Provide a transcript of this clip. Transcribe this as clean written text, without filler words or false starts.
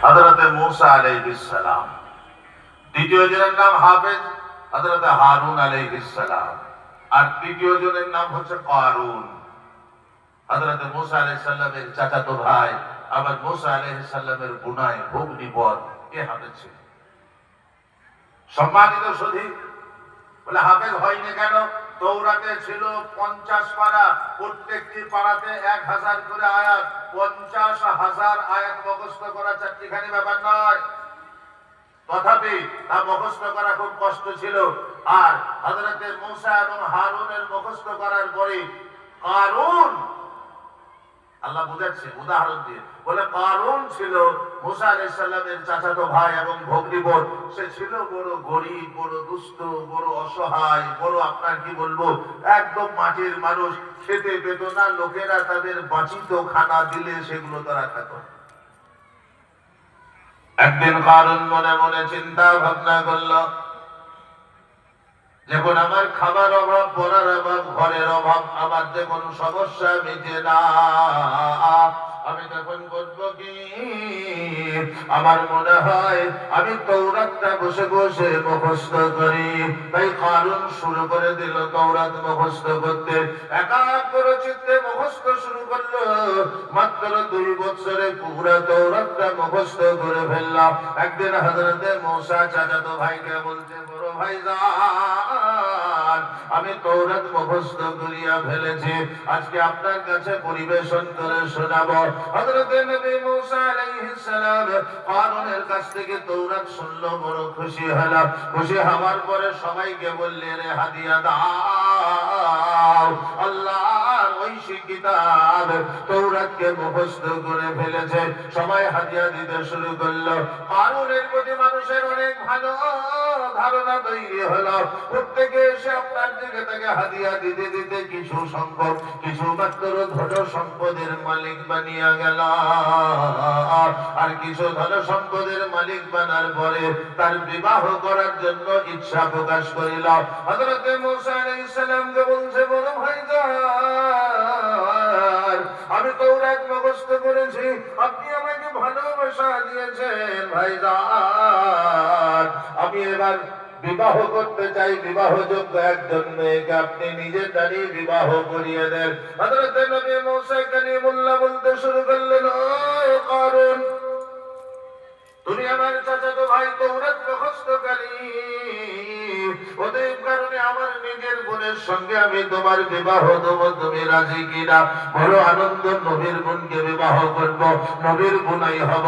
হযরত মূসা আলাইহিস সালাম। দ্বিতীয় জনের নাম হাফেজ হযরত হারুন আলাইহিস সালাম, আর তৃতীয় জনের নাম হচ্ছে কারুন। হযরত মূসা আলাইহিস সালামের চাচাতো ভাই, আবার মূসা আলাইহিস সালামের বুনাই ভগ্নিপদ এ হাফেজ ছিল। সম্মানিত সুধী, বলে হাফেজ হয়নি কেন? তৌরাতে ছিল 50 পারা, প্রত্যেকটি পারাতে 1000 করে আয়াত, 50,000 আয়াত মুখস্থ করা চারটিখানি ব্যাপার নয়। তথাপি তা মুখস্থ করা খুব কষ্ট ছিল। আর হযরত মূসা এবং হারুনের মুখস্থ করার পরে কারুন, আল্লাহ বুঝাচ্ছে উদাহরণ দিয়ে, বলে কারুন ছিল মূসা আলাইহিস সালামের চাচাতো ভাই এবং ভগ্নিপদ। সে ছিল বড় গরীব, বড় দুস্থ, বড় অসহায়, বড় আপনার কি বলবো, একদম মাটির মানুষ। খেতে পেত না, লোকেরা তাদের বাঁচিত খানা দিলে সেগুলো তারা খেত। একদিন কারুন মনে মনে চিন্তা ভাবনা করলো, যখন আমার খাবার অভাব, পড়ার অভাব, ঘরের অভাব, আমার যে কোনো সমস্যা মিটে না, আমি তখন করবো কি? আমার মনে হয় আমি তৌরাতটা বসে বসে মুখস্থ করি। তাই কারুন শুরু করে দিল তৌরাত মুখস্থ করতে। একাগ্র চিত্তে মুখস্থ শুরু করলো। মাত্র 2 বছরে পুরা তৌরাতটা মুখস্থ করে ফেললাম। একদিন হযরত মূসা চাচাতো ভাইকে বলছে, বড় ভাইজান, আমি তৌরাত মুখস্থ করিয়া ফেলেছি, আজকে আপনার কাছে পরিবেশন করে শোনাবো। হযরত নবী মূসা আলাইহিস সালাম কারুনের কাছ থেকে তৌরাত শুনলো, বড় খুশি হলো। খুশি হওয়ার পরে সবাইকে বললেন, রে হাদিয়া দাও, আল্লাহর ঐশী কিতাব তৌরাতকে মুখস্থ করে ফেলেছে। সবাই হাদিয়া দিতে শুরু করলো। কারুনের প্রতি মানুষের অনেক ভালো ধারণা তৈরি হলো। প্রত্যেকে এসে আপনার দিকে তাকে হাদিয়া দিতে দিতে কিছু সংখ্যক, কিছু মাত্র ধন সম্পদের মালিক বানিয়ে গেল। আর কিছু ধন সম্পদের মালিক বানার পরে তার বিবাহ করার জন্য ইচ্ছা প্রকাশ করিল। হযরত মূসা আলাইহিস সালামকে বলছে, বড় ভাইজান, আমি তৌরাত মুখস্থ করেছি, আপনি আমাকে ভালোবাসা দিয়েছেন ভাইজান, আমি এবার বিবাহ করতে চাই, বিবাহযোগ্য একজন মেয়েকে আপনি নিজের দাঁড়িয়ে বিবাহ করিয়ে দেন। হযরত নবী মূসা কালিমুল্লাহ বলতে শুরু করলেন, ও কারুন, তুমি আমার চাচাতো ভাই, তৌরাত মুখস্থকারী, ওদের কারণে আমার নিজের বোনের সঙ্গে আমি তোমার বিবাহ দেব, তুমি রাজি কিনা? বড় আনন্দ, নবীর বোনকে বিবাহ করব, নবীর বোনাই হব।